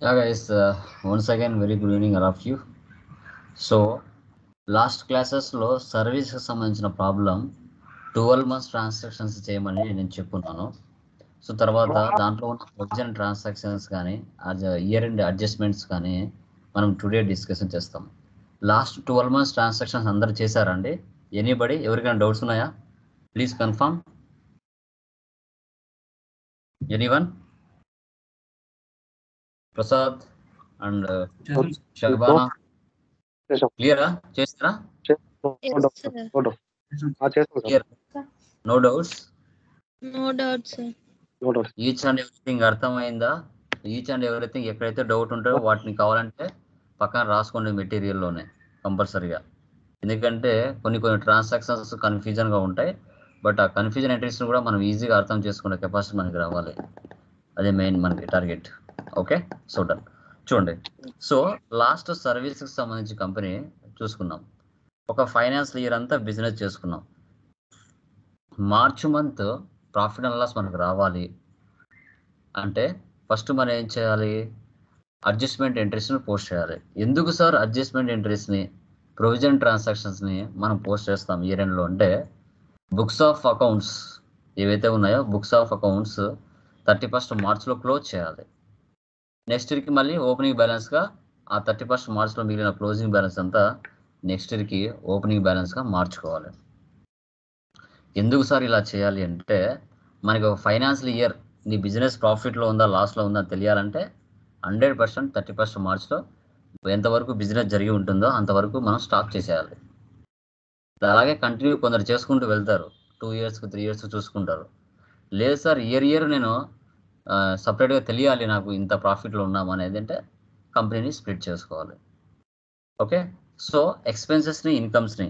Yeah, guys, once again, very good evening, all of you. So last క్లాసెస్లో సర్వీస్కి సంబంధించిన problem 12 months transactions చేయమని నేను చెప్పున్నాను. సో తర్వాత దాంట్లో ఉన్న ప్రొవిజన్ ట్రాన్సాక్షన్స్ కానీ ఇయర్ ఎండ్ అడ్జస్ట్మెంట్స్ కానీ మనం టుడే డిస్కషన్ చేస్తాం. లాస్ట్ 12 months ట్రాన్సాక్షన్స్ అందరు చేశారండి? ఎనీబడి ఎవరికైనా డౌట్స్ ఉన్నాయా? Please confirm. Anyone? Prasad and Shabana క్లియరా? చేస్తారా? Clear? No doubts? No doubt, sir. Each and everything అర్థమైందా? ఈచ్ అండ్ ఎవ్రీథింగ్ ఎక్కడైతే డౌట్ ఉంటుందో వాటిని కావాలంటే పక్కన రాసుకోండి మెటీరియల్లోనే కంపల్సరీగా. ఎందుకంటే కొన్ని ట్రాన్సాక్షన్స్ కన్ఫ్యూజన్గా ఉంటాయి. బట్ ఆ కన్ఫ్యూజన్ ఎంట్రీస్ కూడా మనం ఈజీగా అర్థం చేసుకునే కెపాసిటీ మనకి రావాలి. అదే మెయిన్ మనకి టార్గెట్. Okay, so done. చూడండి, సో లాస్ట్ సర్వీస్కి సంబంధించి కంపెనీ చూసుకున్నాం. ఒక ఫైనాన్షియల్ ఇయర్ అంతా బిజినెస్ చేసుకున్నాం. March month profit and loss మనకు రావాలి అంటే ఫస్ట్ మనం ఏం చేయాలి? అడ్జస్ట్మెంట్ ఎంట్రీస్ని పోస్ట్ చేయాలి. ఎందుకు సార్ అడ్జస్ట్మెంట్ ఎంట్రీస్ని, ప్రొవిజన్ ట్రాన్సాక్షన్స్ని మనం పోస్ట్ చేస్తాం ఇయర్ ఎండ్లో అంటే, బుక్స్ ఆఫ్ అకౌంట్స్ ఏవైతే ఉన్నాయో బుక్స్ ఆఫ్ అకౌంట్స్ 31st మార్చ్లో క్లోజ్ చేయాలి. నెక్స్ట్ ఇయర్కి మళ్ళీ ఓపెనింగ్ బ్యాలెన్స్గా ఆ 31st మార్చ్లో మిగిలిన క్లోజింగ్ బ్యాలెన్స్ అంతా నెక్స్ట్ ఇయర్కి ఓపెనింగ్ బ్యాలెన్స్గా మార్చుకోవాలి. ఎందుకు సార్ ఇలా చేయాలి అంటే, మనకి ఒక ఫైనాన్షియల్ ఇయర్ నీ బిజినెస్ ప్రాఫిట్లో ఉందా లాస్లో ఉందా తెలియాలంటే 100% 31st మార్చ్లో ఎంతవరకు బిజినెస్ జరిగి ఉంటుందో అంతవరకు మనం స్టాప్ చేసేయాలి. అలాగే కంటిన్యూ కొందరు చేసుకుంటూ వెళ్తారు, 2 years 3 years చూసుకుంటారు. లేదు సార్ ఇయర్ నేను సపరేట్గా తెలియాలి నాకు ఇంత ప్రాఫిట్లో ఉన్నాం అనేది అంటే కంపెనీని స్ప్లిట్ చేసుకోవాలి. ఓకే, సో ఎక్స్పెన్సెస్ని ఇన్కమ్స్ని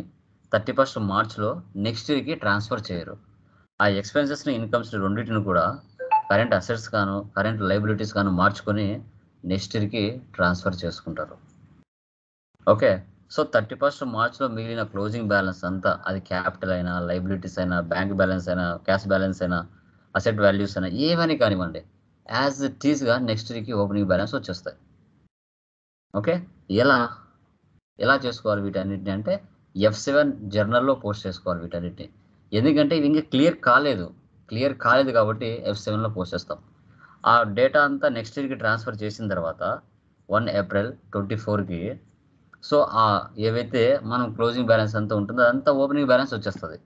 31st మార్చ్లో నెక్స్ట్ ఇయర్కి ట్రాన్స్ఫర్ చేయరు. ఆ ఎక్స్పెన్సెస్ని ఇన్కమ్స్ని రెండింటిని కూడా కరెంట్ అసెట్స్ గాను కరెంట్ లైబిలిటీస్ గాను మార్చుకొని నెక్స్ట్ ఇయర్కి ట్రాన్స్ఫర్ చేసుకుంటారు. ఓకే, సో 31st మార్చ్లో మిగిలిన క్లోజింగ్ బ్యాలెన్స్ అంతా, అది క్యాపిటల్ అయినా లైబిలిటీస్ అయినా బ్యాంక్ బ్యాలెన్స్ అయినా క్యాష్ బ్యాలెన్స్ అయినా అసెట్ వాల్యూస్ అయినా ఏవని కానివ్వండి, యాజ్ ఇట్ ఈస్గా నెక్స్ట్ ఇయర్కి ఓపెనింగ్ బ్యాలెన్స్ వచ్చేస్తాయి. ఓకే, ఎలా చేసుకోవాలి వీటన్నిటిని అంటే F7 జర్నల్లో పోస్ట్ చేసుకోవాలి వీటన్నిటిని. ఎందుకంటే ఇవి ఇంకా క్లియర్ కాలేదు కాబట్టి F7లో పోస్ట్ చేస్తాం. ఆ డేటా అంతా నెక్స్ట్ ఇయర్కి ట్రాన్స్ఫర్ చేసిన తర్వాత 1 April 2024కి సో ఏవైతే మనం క్లోజింగ్ బ్యాలెన్స్ అంతా ఉంటుందో అదంతా ఓపెనింగ్ బ్యాలెన్స్ వచ్చేస్తుంది.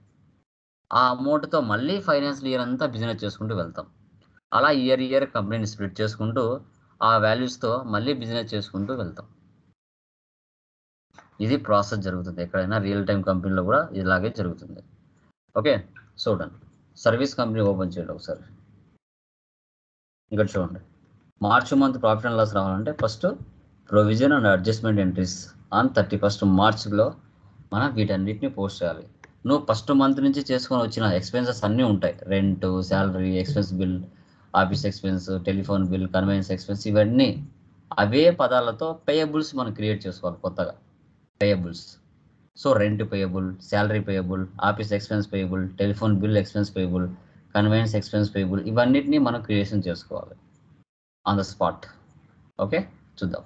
ఆ అమౌంట్తో మళ్ళీ ఫైనాన్షియల్ ఇయర్ అంతా బిజినెస్ చేసుకుంటూ వెళ్తాం. అలా ఇయర్ కంపెనీని స్ప్లిట్ చేసుకుంటూ ఆ వాల్యూస్తో మళ్ళీ బిజినెస్ చేసుకుంటూ వెళ్తాం. ఇది ప్రాసెస్ జరుగుతుంది ఎక్కడైనా, రియల్ టైం కంపెనీలో కూడా ఇలాగే జరుగుతుంది. ఓకే, చూడండి, సర్వీస్ కంపెనీ ఓపెన్ చేయండి ఒకసారి. ఇక్కడ చూడండి, March month profit and loss రావాలంటే first provision and adjustment entries on 31st మార్చ్లో మనం వీటన్నిటిని పోస్ట్ చేయాలి. నువ్వు ఫస్ట్ మంత్ నుంచి చేసుకొని వచ్చిన ఎక్స్పెన్సెస్ అన్నీ ఉంటాయి, rent, salary, expense bill, office expense, telephone bill, conveyance expense, ఇవన్నీ అవే పదాలతో పేయబుల్స్ మనం క్రియేట్ చేసుకోవాలి కొత్తగా. Payables, so rent payable, salary payable, office expense payable, telephone bill expense payable, conveyance expense payable, ఇవన్నిటిని మనం క్రియేషన్ చేసుకోవాలి ఆన్ ద స్పాట్. ఓకే, చూద్దాం.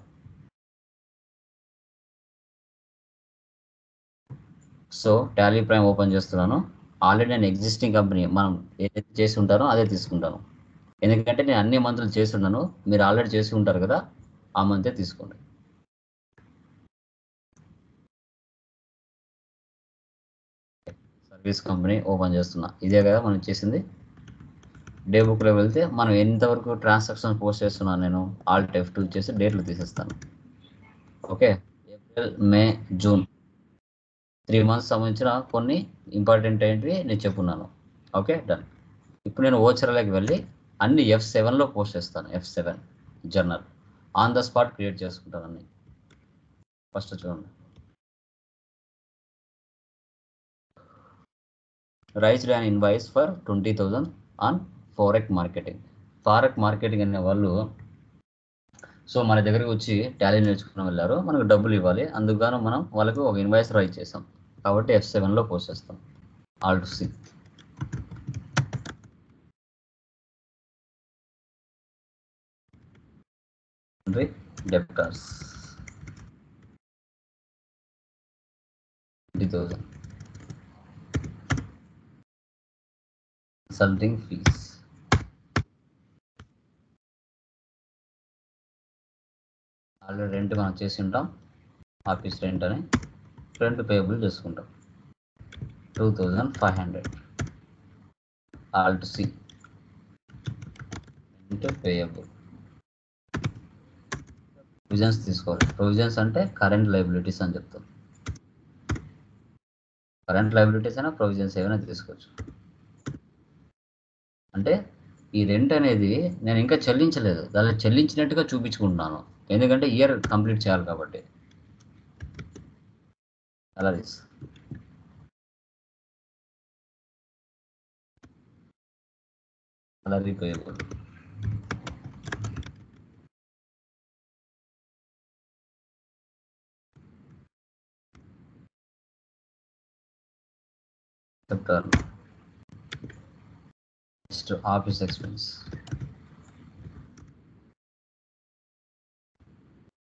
So Tally prime open చేస్తున్నాను. ఆల్రెడీ నేను ఎగ్జిస్టింగ్ కంపెనీ మనం ఏదైతే చేసి ఉంటానో అదే తీసుకుంటాను. ఎందుకంటే నేను అన్ని మంత్లు చేసి ఉన్నాను, మీరు ఆల్రెడీ చేసి ఉంటారు కదా, ఆ మంతే తీసుకోండి. సర్వీస్ కంపెనీ ఓపెన్ చేస్తున్నా, ఇదే కదా మనం చేసింది. డే బుక్లో వెళ్తే మనం ఎంతవరకు ట్రాన్సాక్షన్ పోస్ట్ చేస్తున్నాను నేను ఆల్ట్ F2 చేసి డేట్లు తీసేస్తాను. ఓకే, ఏప్రిల్, మే, జూన్ 3 months సంబంధించిన కొన్ని ఇంపార్టెంట్ ఏంటివి నేను చెప్పున్నాను. Okay, done. ఇప్పుడు నేను ఓచర్లోకి వెళ్ళి అన్ని F7లో పోస్ట్ చేస్తాను. F7 journal on the spot create చేసుకుంటాను అన్ని. ఫస్ట్ చూడండి, raised an invoice for 20,000 on Forex marketing. Forex marketing అనే వాళ్ళు సో మన దగ్గరికి వచ్చి టాలీ నేర్చుకుని వెళ్ళారు, మనకు డబ్బులు ఇవ్వాలి, అందుకు మనం వాళ్ళకు ఒక ఇన్వాయిస్ రైజ్ చేసాం కాబట్టి F7లో పోస్ట్ చేస్తాం. Alt C. Debtors 20,000. Consulting fees already rent మనం చేసి ఉంటాం, ఆఫీస్ రెంట్ అని రెంట్ పేయబుల్ చేసుకుంటాం 2,500. Alt C rent payable. Provisions తీసుకోవాలి. ప్రొవిజన్స్ అంటే కరెంట్ లయబిలిటీస్ అని చెప్తాం. కరెంట్ లయబిలిటీస్ అయినా ప్రొవిజన్స్ ఏమైనా తీసుకోవచ్చు. అంటే ఈ రెంట్ అనేది నేను ఇంకా చెల్లించలేదు, దాన్ని చెల్లించినట్టుగా చూపించుకుంటున్నాను, ఎందుకంటే ఇయర్ కంప్లీట్ చేయాలి కాబట్టి. Salaries salary payable. చెప్తారు. Next office expense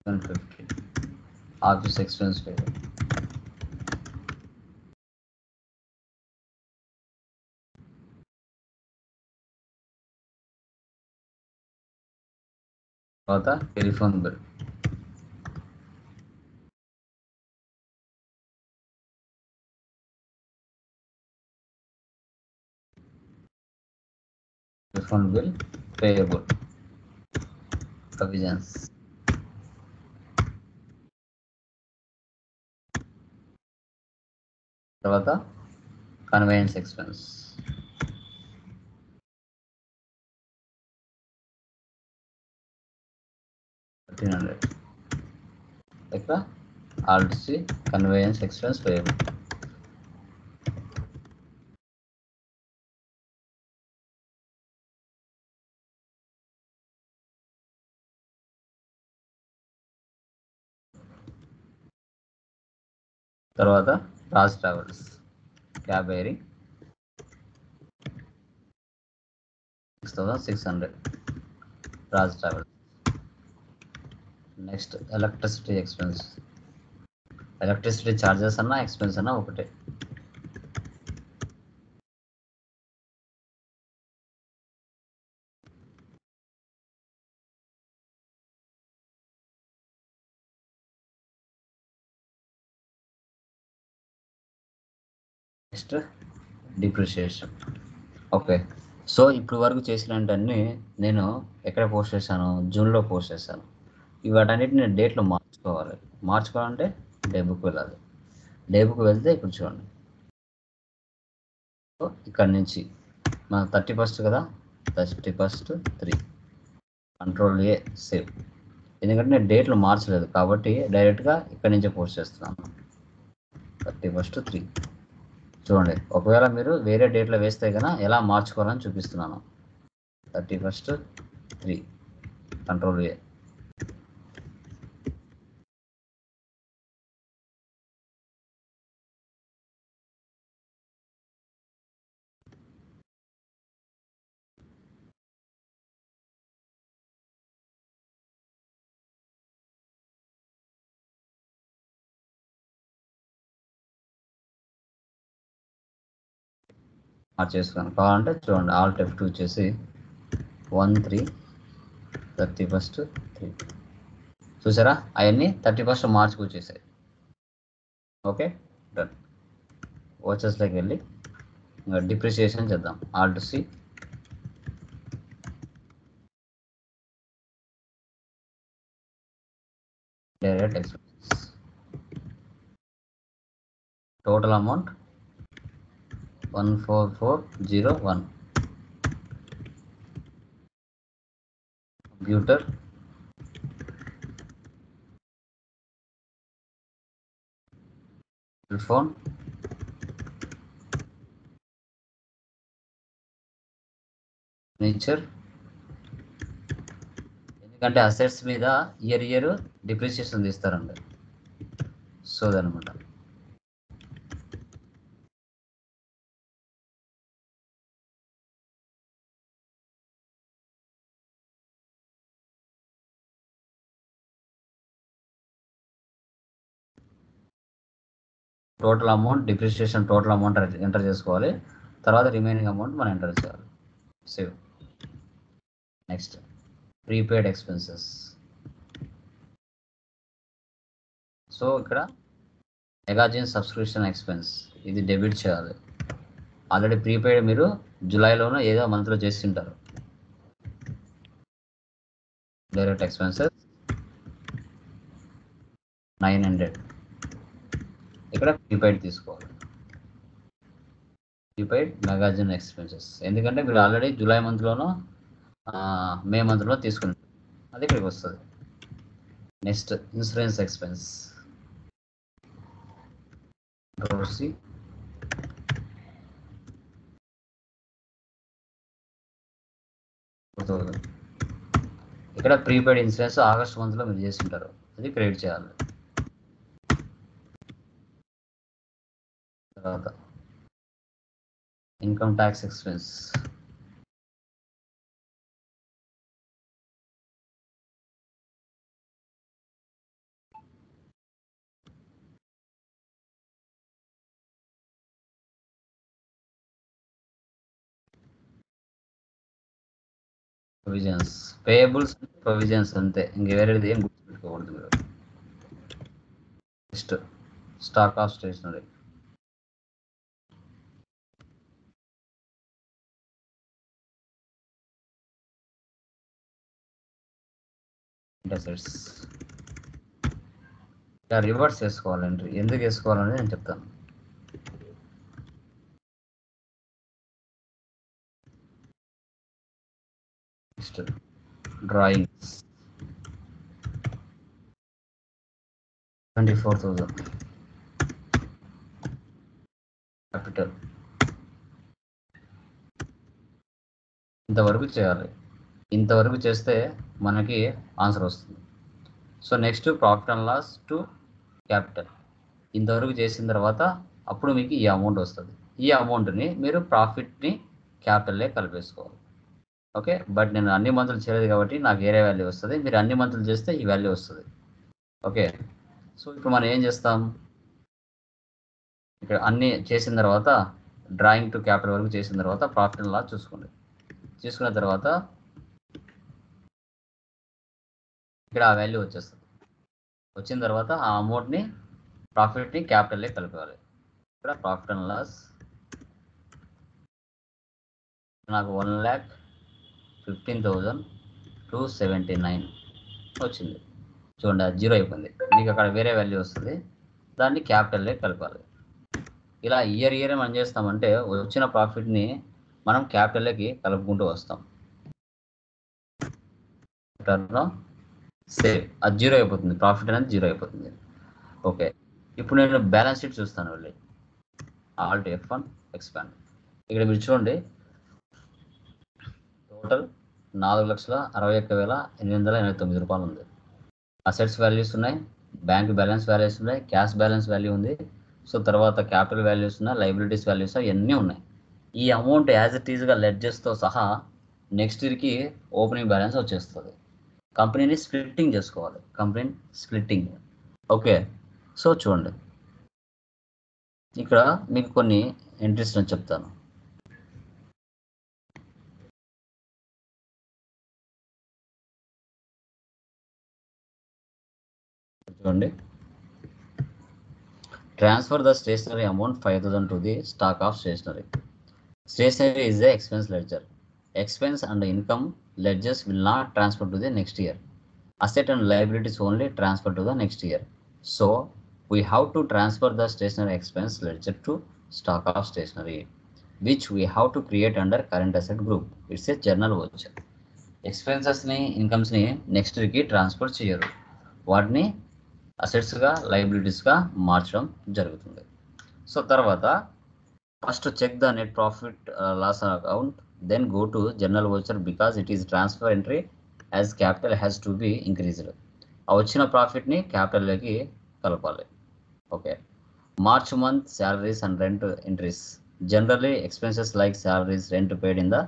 150. Office expense payable. తర్వాత టెలిఫోన్ బిల్ పేయబుల్. ప్రొవిజన్స్ తర్వాత కన్వేయన్స్ ఎక్స్పెన్స్ 1,300. ఇక్కడ alt C conveyance expense payable. తర్వాత Raj travels cab hiring 6,600. Raj travels. Next electricity expense. Electricity charges అన్నా expense అన్నా ఒకటే. Next depreciation. ఓకే, సో ఇప్పుడు వరకు చేసినవన్నీ నేను ఎక్కడ పోస్ట్ చేశాను? జూన్లో పోస్ట్ చేశాను. వాటన్నిటి నేను డేట్లో మార్చుకోవాలంటే డే బుక్ వెళ్ళాలి. డే బుక్ వెళ్తే ఇప్పుడు చూడండి, సో ఇక్కడ నుంచి మన 31st కదా, 31st 3 కంట్రోల్ ఏ సేవ్. ఎందుకంటే నేను డేట్లు మార్చలేదు కాబట్టి డైరెక్ట్గా ఇక్కడ నుంచే పోస్ట్ చేస్తున్నాను. 31st 3 చూడండి. ఒకవేళ మీరు వేరే డేట్లో వేస్తే కనుక ఎలా మార్చుకోవాలని చూపిస్తున్నాను. 31st 3 control A. మార్చేసుకున్నాను. కావాలంటే చూడండి, ఆల్ట్ F2 వచ్చేసి 1 3 31st 3 చూసారా, అవన్నీ 31st మార్చ్కి వచ్చేసాయి. Okay, done. వాచెస్లోకి వెళ్ళి డిప్రిసియేషన్ చేద్దాం. Alt C direct expense. Total amount 14401. Computer phone furniture. ఎందుకంటే అసెట్స్ మీద ఇయర్ డిప్రిసియేషన్ తీస్తారండి, సో అదనమాట. Total amount depreciation total amount enter చేసుకోవాలి. తర్వాత రిమైనింగ్ అమౌంట్ మనం ఎంటర్ చేయాలి. Save. Next prepaid expenses. So ఇక్కడ మెగాజిన్ సబ్స్క్రిప్షన్ ఎక్స్పెన్స్ ఇది డెబిట్ చేయాలి. ఆల్రెడీ ప్రీపెయిడ్ మీరు జూలైలోనో ఏదో మంత్లో చేసి ఉంటారు. డైరెక్ట్ ఎక్స్పెన్సెస్ 900 ఇక్కడ ప్రీపెయిడ్ తీసుకోవాలి. ప్రీపెయిడ్ మెగాజిన్ ఎక్స్పెన్సెస్ ఎందుకంటే మీరు ఆల్రెడీ జూలై మంత్లోనో మే మంత్లో తీసుకుంటారు, అది ఇక్కడికి వస్తుంది. Next insurance expense. ఇక్కడ ప్రీపెయిడ్ ఇన్సూరెన్స్ ఆగస్ట్ మంత్లో మీరు చేసి ఉంటారు, అది క్రెడిట్ చేయాలి. తర్వాత income tax expense. Provisions, payables, provisions అంతే, ఇంక వేరేది ఏం గుర్తుపెట్టుకోకూడదు మీరు. Next stock of stationery. Assets reverse వేసుకోవాలండి. ఎందుకు వేసుకోవాలని నేను చెప్తాను. Next drawings 24,000. క్యాపిటల్ ఇంతవరకు చేయాలి. ఇంతవరకు చేస్తే మనకి ఆన్సర్ వస్తుంది. So next profit and loss to capital. ఇంతవరకు చేసిన తర్వాత అప్పుడు మీకు ఈ అమౌంట్ వస్తుంది. ఈ అమౌంట్ని మీరు ప్రాఫిట్ని క్యాపిటల్లే కలిపేసుకోవాలి. ఓకే, బట్ నేను అన్ని మంత్రులు చేయలేదు కాబట్టి నాకు వేరే వాల్యూ వస్తుంది. మీరు అన్ని మంత్రులు చేస్తే ఈ వాల్యూ వస్తుంది. ఓకే, సో ఇప్పుడు మనం ఏం చేస్తాం, ఇక్కడ అన్ని చేసిన తర్వాత డ్రాయింగ్ టు క్యాపిటల్ వరకు చేసిన తర్వాత ప్రాఫిట్ అండ్ లాస్ చూసుకోండి. చూసుకున్న తర్వాత ఇక్కడ ఆ వాల్యూ వచ్చేస్తుంది. వచ్చిన తర్వాత ఆ అమౌంట్ని ప్రాఫిట్ని క్యాపిటల్లే కలపాలి. ఇక్కడ ప్రాఫిట్ అండ్ లాస్ నాకు 1,15,279 వచ్చింది. చూడండి, అది 0 అయిపోయింది. మీకు అక్కడ వేరే వాల్యూ వస్తుంది, దాన్ని క్యాపిటల్లే కలపాలి. ఇలా ఇయర్ మనం చేస్తామంటే వచ్చిన ప్రాఫిట్ని మనం క్యాపిటల్లోకి కలుపుకుంటూ వస్తాం. సేవ్, అది 0 అయిపోతుంది, ప్రాఫిట్ అనేది 0 అయిపోతుంది. ఓకే, ఇప్పుడు నేను బ్యాలెన్స్ షీట్ చూస్తాను. వెళ్ళి ఆల్ట్ F1 ఎక్స్పాండ్. ఇక్కడ మీరు చూడండి, టోటల్ 4,61,889 రూపాయలు ఉంది. అసెట్స్ వాల్యూస్ ఉన్నాయి, బ్యాంక్ బ్యాలెన్స్ వాల్యూస్ ఉన్నాయి, క్యాష్ బ్యాలెన్స్ వాల్యూ ఉంది. సో తర్వాత క్యాపిటల్ వాల్యూస్ ఉన్నాయి, లైబిలిటీస్ వాల్యూస్ ఇవన్నీ ఉన్నాయి. ఈ అమౌంట్ యాజ్ ఇట్ ఈజ్గా లెడ్జెస్తో సహా నెక్స్ట్ ఇయర్కి ఓపెనింగ్ బ్యాలెన్స్ వచ్చేస్తుంది. కంపెనీని స్ప్లిట్టింగ్ చేసుకోవాలి, కంపెనీ స్ప్లిట్టింగ్. ఓకే, సో చూడండి, ఇక్కడ మీకు కొన్ని ఎంట్రీస్ నేను చెప్తాను. చూడండి, transfer the stationery amount 5,000 to the stock of stationery. Stationery is the expense ledger. Expense and income ledgers will not transfer to the next year. Asset and liabilities only transfer to the next year. So we have to transfer the stationery expense ledger to stock of stationery, which we have to create under current asset group. It's a journal voucher. Expenses ni incomes ni next year ki transfer cheyaru, వాటిని assets గా liabilities గా మార్చడం జరుగుతుంది. So తర్వాత first check the net profit loss account, then go to journal voucher because it is transfer entry as capital has to be increased. ఆ వచ్చిన profit ని capital లోకి కలపాలి. Okay, March month salaries and rent entries. Generally expenses like salaries, rent paid in the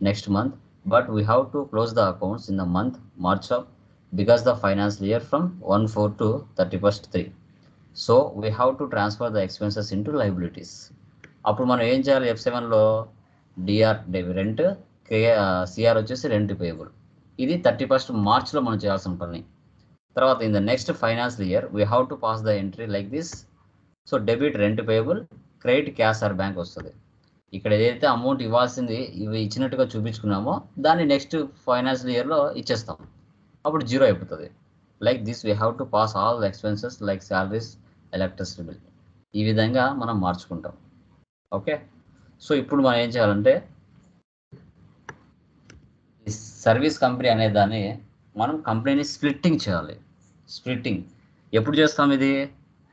next month, but we have to close the accounts in the month March of because the financial year from 1/4 to 31st 3. So we have to transfer the expenses into liabilities. అప్పుడు మనం ఏం చేయాలి? F7లో DR rent, CR వచ్చేసి rent payable. ఇది 31st మార్చ్లో మనం చేయాల్సిన పని. తర్వాత in the next financial year we have to pass the entry like this. So debit rent payable, credit cash or bank వస్తుంది. ఇక్కడ ఏదైతే అమౌంట్ ఇవ్వాల్సింది ఇవి ఇచ్చినట్టుగా చూపించుకున్నామో దాన్ని నెక్స్ట్ ఫైనాన్షియల్ ఇయర్లో ఇచ్చేస్తాం. అప్పుడు జీరో అయిపోతుంది. Like this we have to pass all the expenses like salaries, electricity bill. ఈ విధంగా మనం మార్చుకుంటాం. ఓకే, సో ఇప్పుడు మనం ఏం చేయాలంటే ఈ సర్వీస్ కంపెనీ అనే దాన్ని మనం కంపెనీని స్ప్లిట్టింగ్ చేయాలి. స్ప్లిట్టింగ్ ఎప్పుడు చేస్తాం? ఇది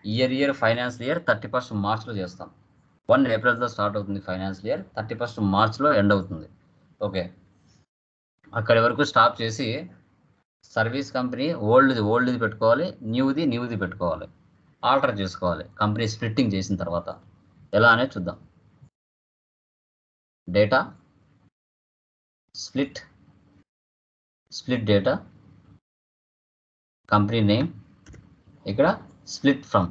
ఇయర్ ఫైనాన్షియల్ ఇయర్ 31st మార్చ్లో చేస్తాం. 1 ఏప్రిల్తో స్టార్ట్ అవుతుంది ఫైనాన్షియల్ ఇయర్, 31st మార్చ్లో ఎండ్ అవుతుంది. ఓకే, అక్కడి వరకు స్టాప్ చేసి సర్వీస్ కంపెనీ ఓల్డ్ది పెట్టుకోవాలి, న్యూది పెట్టుకోవాలి, ఆల్టర్ చేసుకోవాలి కంపెనీ స్ప్లిట్టింగ్ చేసిన తర్వాత. ఎలా అనేది చూద్దాం. Data split data, company name, ఇక్కడ స్ప్లిట్ ఫ్రమ్,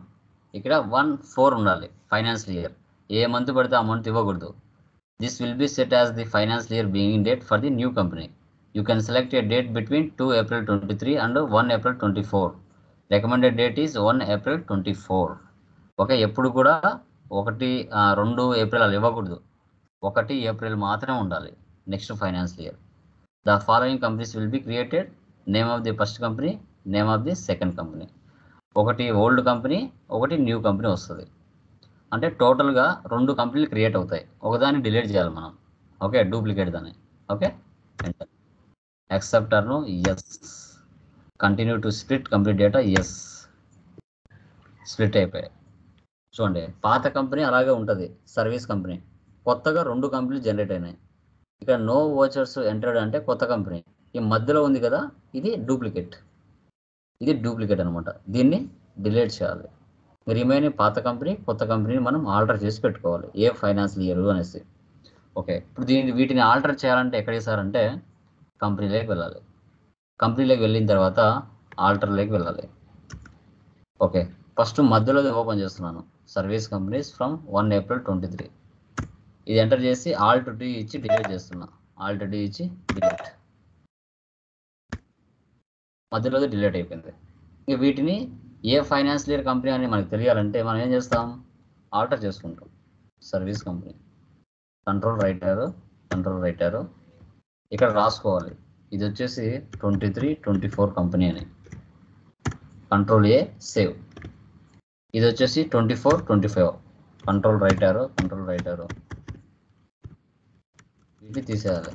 ఇక్కడ 1/4 ఉండాలి ఫైనాన్షియల్ ఇయర్. ఏ మంత్ పడితే ఆ మంత్ ఇవ్వకూడదు. This will be set as the financial year beginning date for the new company. You can select A date between 2 April 23 and 1 April 24. Recommended date is 1 April 24. Okay, ఎప్పుడు కూడా 2 April అలా ఇవ్వకూడదు. 1 April మాత్రమే ఉండాలి next financial year. The following companies will be created. Name of the first company, name of the second company. ఒకటి old company, ఒకటి new company వస్తుంది. అంటే టోటల్గా 2 కంపెనీలు క్రియేట్ అవుతాయి. ఒకదాన్ని డిలీట్ చేయాలి మనం. ఓకే, డూప్లికేట్ దాన్ని. Okay, enter. యాక్సెప్టర్ను yes. Continue to split complete data yes. Split అయిపోయాయి. చూడండి, పాత కంపెనీ అలాగే ఉంటుంది సర్వీస్ కంపెనీ. కొత్తగా 2 కంపెనీలు జనరేట్ అయినాయి. ఇక్కడ నో వోచర్స్ ఎంటర్డ్ అంటే కొత్త కంపెనీ. ఈ మధ్యలో ఉంది కదా, ఇది డూప్లికేట్ అనమాట. దీన్ని డిలీట్ చేయాలి. రిమైనింగ్ పాత కంపెనీ, కొత్త కంపెనీని మనం ఆల్టర్ చేసి పెట్టుకోవాలి ఏ ఫైనాన్షియల్ ఇయర్ అనేసి. ఓకే, ఇప్పుడు వీటిని ఆల్టర్ చేయాలంటే ఎక్కడ చేశారంటే కంపెనీలోకి వెళ్ళాలి. కంపెనీలోకి వెళ్ళిన తర్వాత ఆల్టర్లోకి వెళ్ళాలి. ఓకే, ఫస్ట్ మధ్యలో ఓపెన్ చేస్తున్నాను. Service companies from 1 April 23. ఇది ఎంటర్ చేసి Alt D ఇచ్చి డిలీట్ చేస్తున్నా. Alt D ఇచ్చి డిలీట్. మధ్యలో డిలీట్ అయిపోయింది. ఇంక వీటిని ఏ ఫైనాన్షియల్ ఇయర్ కంపెనీ అని మనకు తెలియాలంటే మనం ఏం చేస్తాం? ఆల్టర్ చేసుకుంటాం. Service company control right arrow ఇక్కడ రాసుకోవాలి. ఇది వచ్చేసి 23-24 కంపెనీ అని. Control A save. ఇది వచ్చేసి 24-25 కంట్రోల్ రైట్ యారో ఇది తీసేయాలి.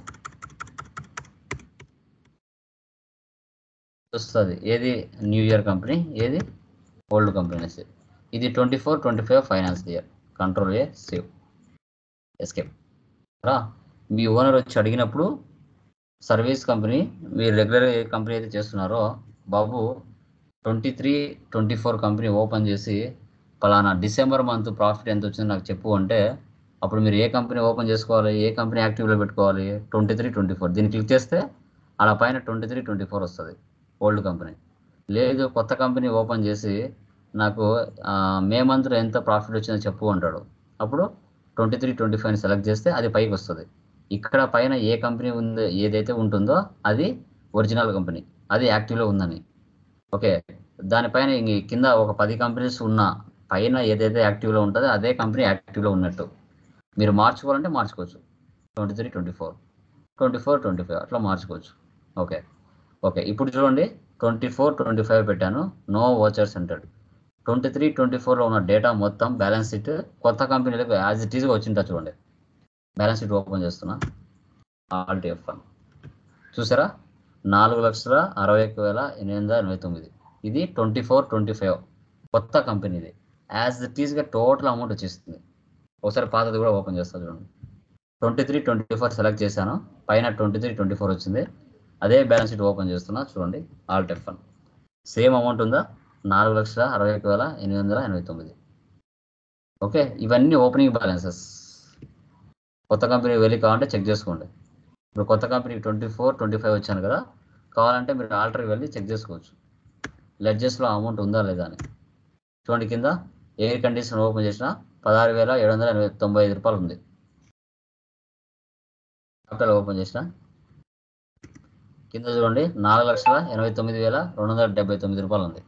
వస్తుంది ఏది న్యూ ఇయర్ కంపెనీ, ఏది ఓల్డ్ కంపెనీ అనేసి. ఇది 24-25 financial year. Control A save, escape. రా, మీ ఓనర్ వచ్చి అడిగినప్పుడు సర్వీస్ కంపెనీ మీరు రెగ్యులర్ ఏ కంపెనీ అయితే చేస్తున్నారో, బాబు 23-24 కంపెనీ ఓపెన్ చేసి పలానా డిసెంబర్ మంత్ ప్రాఫిట్ ఎంత వచ్చిందో నాకు చెప్పు అంటే, అప్పుడు మీరు ఏ కంపెనీ ఓపెన్ చేసుకోవాలి, ఏ కంపెనీ యాక్టివ్లో పెట్టుకోవాలి? 23-24. దీన్ని క్లిక్ చేస్తే అలా పైన 23-24 వస్తుంది ఓల్డ్ కంపెనీ. లేదు కొత్త కంపెనీ ఓపెన్ చేసి నాకు మే మంత్లో ఎంత ప్రాఫిట్ వచ్చిందో చెప్పు అంటాడు. అప్పుడు 23-25 సెలెక్ట్ చేస్తే అది పైకి వస్తుంది. ఇక్కడ పైన ఏ కంపెనీ ఉందో, ఏదైతే ఉంటుందో అది ఒరిజినల్ కంపెనీ, అది యాక్టివ్లో ఉందని. ఓకే, దానిపైన కింద ఒక 10 కంపెనీస్ ఉన్న పైన ఏదైతే యాక్టివ్లో ఉంటుందో అదే కంపెనీ యాక్టివ్లో ఉన్నట్టు. మీరు మార్చుకోవాలంటే మార్చుకోవచ్చు. 23-24, 24-25 అట్లా మార్చుకోవచ్చు. ఓకే, ఇప్పుడు చూడండి 24-25 పెట్టాను. నో వాచర్స్ అంటాడు. 23-24లో ఉన్న డేటా మొత్తం బ్యాలెన్స్ షీట్ కొత్త కంపెనీలకు యాజ్ ఇట్ ఈజ్గా వచ్చింటా. చూడండి, బ్యాలెన్స్ షీట్ ఓపెన్ చేస్తున్నా. Alt F1 చూసారా, 4,61,889. ఇది 24-25 కొత్త కంపెనీది. యాజ్ ఇట్ ఈజ్గా టోటల్ అమౌంట్ వచ్చేస్తుంది. ఒకసారి పాతది కూడా ఓపెన్ చేస్తా చూడండి. 23-24 సెలెక్ట్ చేశాను, పైన 23-24 వచ్చింది. అదే బ్యాలెన్స్ షీట్ ఓపెన్ చేస్తున్నా చూడండి. Alt F1 సేమ్ అమౌంట్ ఉందా? 4,61,889. ఓకే, ఇవన్నీ ఓపెనింగ్ బ్యాలెన్సెస్. కొత్త కంపెనీ వెళ్ళి కావాలంటే చెక్ చేసుకోండి. ఇప్పుడు కొత్త కంపెనీ 24-25 వచ్చాను కదా, కావాలంటే మీరు ఆల్టర్కి వెళ్ళి చెక్ చేసుకోవచ్చు లెడ్జెస్లో అమౌంట్ ఉందా లేదా అని. చూడండి కింద ఎయిర్ కండిషన్ ఓపెన్ చేసిన 16,795 రూపాయలు ఉంది. క్యాపిటల్ ఓపెన్ చేసిన కింద చూడండి 4,89,279 రూపాయలు ఉంది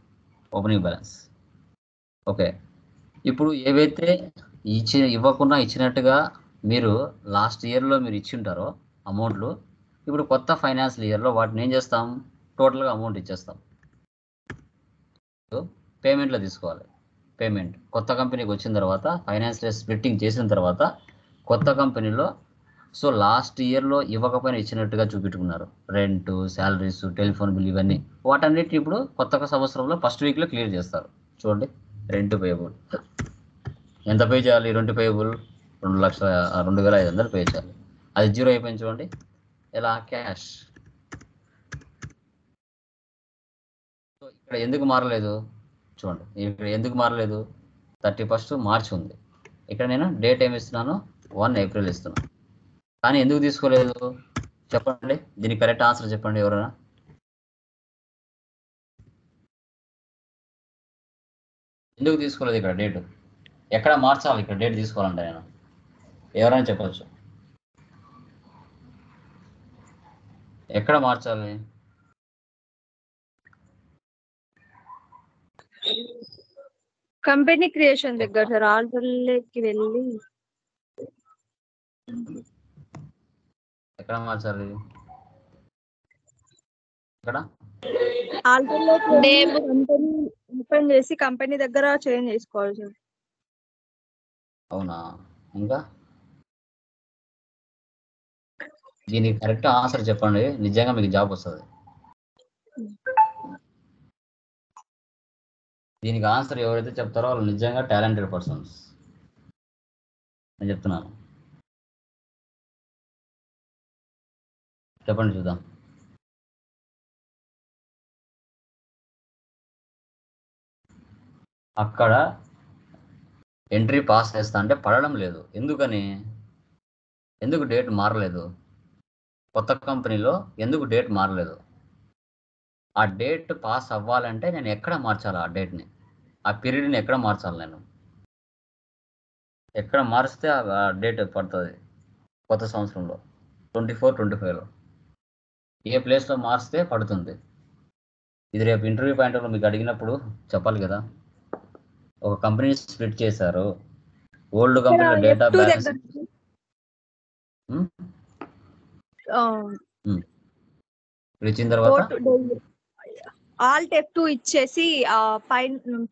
ఓపెనింగ్ బ్యాలెన్స్. ఓకే, ఇప్పుడు ఏవైతే ఇవ్వకుండా ఇచ్చినట్టుగా మీరు లాస్ట్ ఇయర్లో మీరు ఇచ్చి ఉంటారో అమౌంట్లు, ఇప్పుడు కొత్త ఫైనాన్షియల్ ఇయర్లో వాటిని ఏం చేస్తాం, టోటల్గా అమౌంట్ ఇచ్చేస్తాం. పేమెంట్లో తీసుకోవాలి. పేమెంట్ కొత్త కంపెనీకి వచ్చిన తర్వాత ఫైనాన్షియల్ స్ప్లిట్టింగ్ చేసిన తర్వాత కొత్త కంపెనీలో సో లాస్ట్ ఇయర్లో ఇవ్వకపోయినా ఇచ్చినట్టుగా చూపెట్టుకున్నారు. రెంట్, శాలరీస్, టెలిఫోన్ బిల్ ఇవన్నీ వాటన్నిటిని ఇప్పుడు కొత్త సంవత్సరంలో ఫస్ట్ వీక్లో క్లియర్ చేస్తారు. చూడండి రెంట్ పేయబుల్ ఎంత పే చేయాలి, రెంట్ పేయబుల్ 2,05,500 పే చేయాలి. అది జీరో అయిపోయింది చూడండి. ఎలా క్యాష్. సో ఇక్కడ ఎందుకు మారలేదు చూడండి, ఇక్కడ ఎందుకు మారలేదు, 31 మార్చ్ ఉంది. ఇక్కడ నేను డేట్ ఏమి ఇస్తున్నాను, 1 ఏప్రిల్ ఇస్తున్నాను. కానీ ఎందుకు తీసుకోలేదు చెప్పండి, దీనికి కరెక్ట్ ఆన్సర్ చెప్పండి ఎవరైనా. ఎందుకు తీసుకోలేదు ఇక్కడ డేట్, ఎక్కడ మార్చాలి ఇక్కడ డేట్ తీసుకోవాలంటే నేను, ఎవరైనా చెప్పచ్చు ఎక్కడ మార్చాలి. కంపెనీ క్రియేషన్ దగ్గర సార్, ఆల్టర్కి వెళ్ళి ఎక్కడ మార్చాలి, ఎక్కడ కంపెనీ ఓపెన్ చేసి కంపెనీ దగ్గర చేంజ్ చేసుకోవాలి సార్. అవునా, ఇంకా దీనికి కరెక్ట్ ఆన్సర్ చెప్పండి, నిజంగా మీకు జాబ్ వస్తుంది. దీనికి ఆన్సర్ ఎవరైతే చెప్తారో వాళ్ళు నిజంగా టాలెంటెడ్ పర్సన్స్ నేను చెప్తున్నాను. చెప్పండి చూద్దాం. అక్కడ ఎంట్రీ పాస్ చేస్తా అంటే పడడం లేదు. ఎందుకని, ఎందుకు డేట్ మారలేదు, కొత్త కంపెనీలో ఎందుకు డేట్ మారలేదు. ఆ డేట్ పాస్ అవ్వాలంటే నేను ఎక్కడ మార్చాలి, ఆ డేట్ని, ఆ పీరియడ్ని ఎక్కడ మార్చాలి, నేను ఎక్కడ మారిస్తే ఆ డేట్ పడుతుంది కొత్త సంవత్సరంలో 24-25లో ఏ ప్లేస్లో మార్చితే పడుతుంది. ఇది రేపు ఇంటర్వ్యూ పాయింట్లో మీకు అడిగినప్పుడు చెప్పాలి కదా. ఒక కంపెనీ స్ప్లిట్ చేశారు, ఓల్డ్ కంపెనీలో డేటా బ్యాలెన్స్ ఇచ్చిన తర్వాత ఆల్ట్ F2 ఇచ్చేసి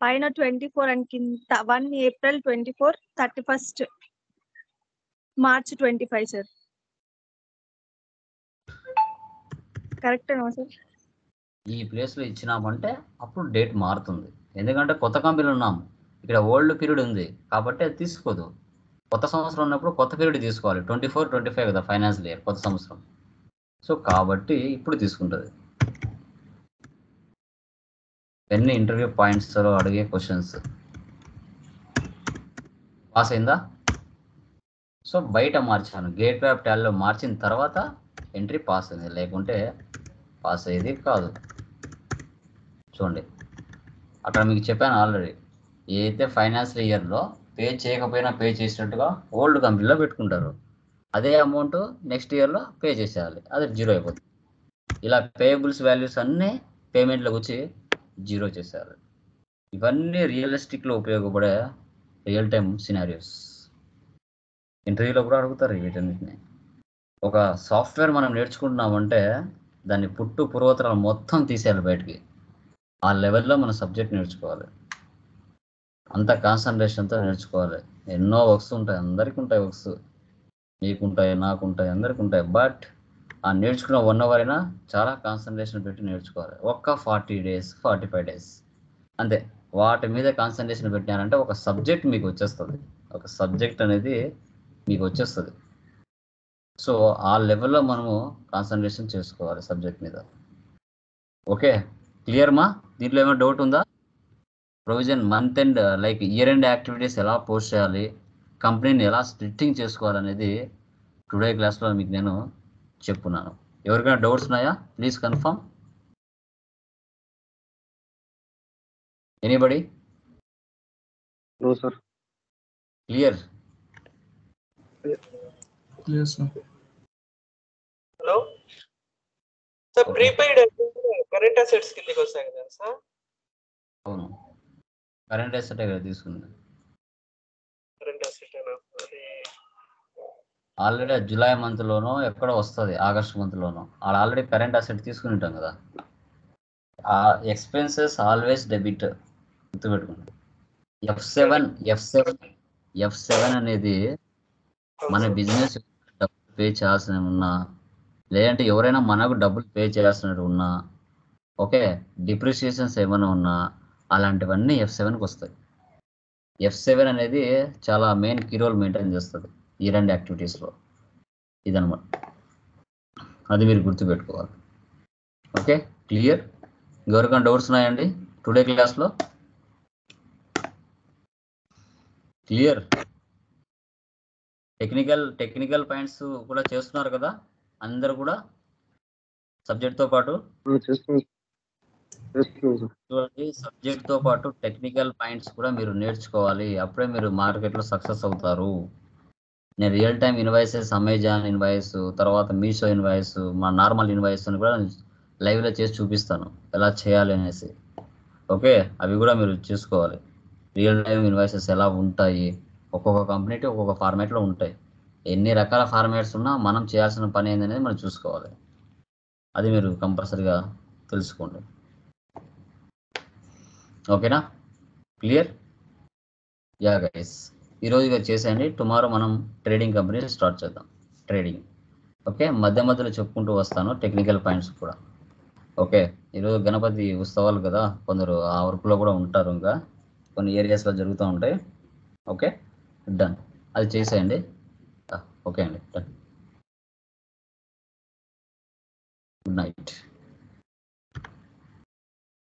పైన 24 అని కింద 1 ఏప్రిల్ 24, 31 మార్చ్ 25 సార్. కరెక్టేనా సార్? ఈ ప్లేస్లో ఇచ్చినామంటే అప్పుడు డేట్ మారుతుంది. ఎందుకంటే కొత్త కంపెనీలు ఉన్నాం, ఇక్కడ ఓల్డ్ పీరియడ్ ఉంది కాబట్టి అది తీసుకోదు. కొత్త సంవత్సరం ఉన్నప్పుడు కొత్త పీరియడ్ తీసుకోవాలి. 24-25 కదా ఫైనాన్షియల్ ఇయర్, కొత్త సంవత్సరం. సో కాబట్టి ఇప్పుడు తీసుకుంటుంది. ఎన్ని ఇంటర్వ్యూ పాయింట్స్లో అడిగే క్వశ్చన్స్. పాస్ అయిందా? సో బయట మార్చాను, గేట్ వే ఆఫ్ టాలీలో మార్చిన తర్వాత ఎంట్రీ పాస్ అయింది, లేకుంటే పాస్ అయ్యేది కాదు. చూడండి అక్కడ మీకు చెప్పాను ఆల్రెడీ, ఏదైతే ఫైనాన్షియల్ ఇయర్లో పే చేయకపోయినా పే చేసినట్టుగా ఓల్డ్ కంపెనీలో పెట్టుకుంటారు, అదే అమౌంట్ నెక్స్ట్ ఇయర్లో పే చేసేయాలి, అది జీరో అయిపోతుంది. ఇలా పేయబుల్స్ వాల్యూస్ అన్నీ పేమెంట్లోకి వచ్చి జీరో చేసేయాలి. ఇవన్నీ రియలిస్టిక్లో ఉపయోగపడే రియల్ టైమ్ సినారియోస్. ఇంటర్వ్యూలో కూడా అడుగుతారు వీటన్నిటిని. ఒక సాఫ్ట్వేర్ మనం నేర్చుకుంటున్నామంటే దాన్ని పుట్టు పూర్వోత్తరాలు మొత్తం తీసేయాలి బయటికి. ఆ లెవెల్లో మన సబ్జెక్ట్ నేర్చుకోవాలి, అంత కాన్సన్ట్రేషన్తో నేర్చుకోవాలి. ఎన్నో వర్క్స్ ఉంటాయి, అందరికీ ఉంటాయి వర్క్స్, మీకుంటాయి, నాకుంటాయి, అందరికీ ఉంటాయి. బట్ ఆ నేర్చుకున్న 1 hour అయినా చాలా కాన్సన్ట్రేషన్ పెట్టి నేర్చుకోవాలి. ఒక్క 40 days 45 days అంతే, వాటి మీద కాన్సన్ట్రేషన్ పెట్టినారంటే ఒక సబ్జెక్ట్ మీకు వచ్చేస్తుంది, ఒక సబ్జెక్ట్ అనేది మీకు వచ్చేస్తుంది. సో ఆ లెవెల్లో మనము కాన్సన్ట్రేషన్ చేసుకోవాలి సబ్జెక్ట్ మీద. ఓకే, క్లియర్ మా? దీంట్లో ఏమైనా డౌట్ ఉందా? Provision month end like year end activities ఎలా పోస్ట్ చేయాలి, కంపెనీని ఎలా స్ప్లిట్టింగ్ చేసుకోవాలనేది టుడే క్లాస్లో మీకు నేను చెప్పున్నాను. ఎవరికైనా డౌట్స్ ఉన్నాయా? Please confirm. Anybody? No, sir. Clear? Clear, sir. Hello sir, Okay. Prepaid current assets కిందకి వస్తాయి కదా సార్? అవును, కరెంట్ అసెట్ కదా తీసుకుంది. కరెంట్ అసెట్ అది ఆల్రెడీ జూలై మంత్లోనో ఎక్కడో వస్తుంది, ఆగస్ట్ మంత్లోనో. ఆల్రెడీ కరెంట్ అసెట్ తీసుకుని ఉంటాం కదా. ఆ ఎక్స్పెన్సెస్ ఆల్వేస్ డెబిట్, గుర్తుపెట్టుకోండి. F7 అనేది మన బిజినెస్ డబ్బులు పే చేయాల్సిన ఉన్నా, లేదంటే ఎవరైనా మనకు డబ్బులు పే చేయాల్సినట్టు ఉన్నా, ఓకే, డిప్రిషియేషన్స్ ఏమైనా ఉన్నా, అలాంటివన్నీ F7కి వస్తాయి. F7 అనేది చాలా మెయిన్ కీ రోల్ మెయింటైన్ చేస్తుంది ఈ రెండు యాక్టివిటీస్లో. ఇదనమాట, అది మీరు గుర్తుపెట్టుకోవాలి. Okay, clear? ఎవరికైనా డౌట్స్ ఉన్నాయండి టుడే క్లాస్లో? క్లియర్? టెక్నికల్ పాయింట్స్ కూడా చేస్తున్నారు కదా అందరు కూడా సబ్జెక్ట్తో పాటు? చేస్తున్నాం సార్. చూడండి, సబ్జెక్ట్తో పాటు టెక్నికల్ పాయింట్స్ కూడా మీరు నేర్చుకోవాలి. అప్పుడే మీరు మార్కెట్లో సక్సెస్ అవుతారు. నేను real time invoices, Amazon invoice, తర్వాత మీషో ఇన్వాయిస్, మా నార్మల్ ఇన్వాయిస్ అని కూడా లైవ్లో చేసి చూపిస్తాను ఎలా చేయాలి అనేసి. ఓకే, అవి కూడా మీరు చూసుకోవాలి. రియల్ టైమ్ ఇన్వాయిసెస్ ఎలా ఉంటాయి, ఒక్కొక్క కంపెనీకి ఒక్కొక్క ఫార్మాట్లో ఉంటాయి. ఎన్ని రకాల ఫార్మాట్స్ ఉన్నా మనం చేయాల్సిన పని ఏందనేది మనం చూసుకోవాలి. అది మీరు కంపల్సరీగా తెలుసుకోండి. ఓకేనా? క్లియర్? యా గైస్, ఈరోజు ఇక చేసేయండి. టుమారో మనం ట్రేడింగ్ కంపెనీ స్టార్ట్ చేద్దాం, ట్రేడింగ్. ఓకే, మధ్య మధ్యలో చెప్పుకుంటూ వస్తాను టెక్నికల్ పాయింట్స్ కూడా. ఓకే, ఈరోజు గణపతి ఉత్సవాలు కదా, కొందరు ఆ వర్క్లో కూడా ఉంటారు, ఇంకా కొన్ని ఏరియాస్లో జరుగుతూ ఉంటాయి. ఓకే, డన్, అది చేసేయండి. ఓకే అండి, డన్. Good night.